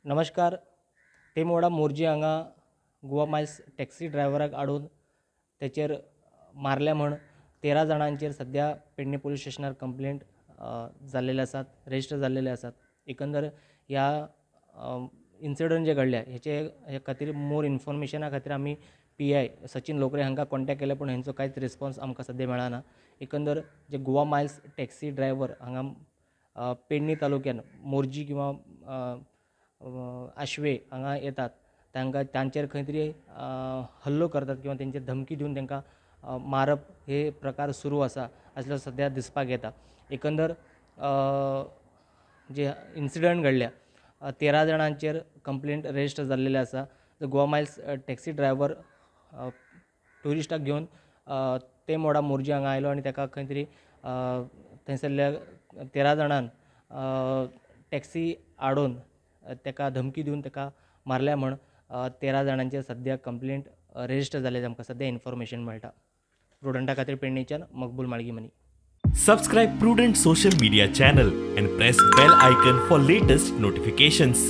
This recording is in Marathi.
नमस्कार. तेमवाडा मोर्जी हांगा गोवा मायल्स टॅक्सी ड्रायव्हराक आडून तेचेर मारल्या म्हण 13 जाणांचेर सध्या पेडणे पोलीस स्टेशनार कंप्लेंट जाल्लेले आसात, रजिस्टर जाल्लेले आसात. एकंदर ह्या इन्सिडंट जे घडल्या हे खातीर मोर इन्फॉर्मेशना खातीर आमी PI सचिन लोकरे हांकां कॉन्टॅक्ट केले, पूण हेंचो कांयच रिस्पॉन्स आमकां सद्या मेळना. एकंदर जे गोवा मायल्स टॅक्सी ड्रायव्हर हांगा पेडणे तालुक्यान मोर्जी किंवा आशवे हांगा येतात, तांचेर खंय तरी हल्लो करतात किंवा तेंचेर धमकी दिवन तांकां मारप हे प्रकार सुरू आसा असलो सद्या दिसपाक येता. एकंदर जे इन्सिडंट घडल्या 13 जाणांचेर कंप्लेंट रजिस्टर जाल्लेले आसा. गोवा मायल्स टॅक्सी ड्रायव्हर ट्युरिस्टाक घेवन तेमवाडा मोर्जी हांगा आयलो आनी ताका खंय तरी थंयसरल्या 13 जाणांन टॅक्सी आडोवन ताका धमकी दिवन ताका मारल्या म्हण 13 जाणांचेर सद्या कंप्लेंट रजिस्टर जाल्ले आमकां सद्या इन्फॉर्मेशन मेळटा. प्रुडंटा खातीर पेडणेच्यान मकबूल माळगीमनी. Subscribe Prudent social media channel and press bell icon for latest notifications.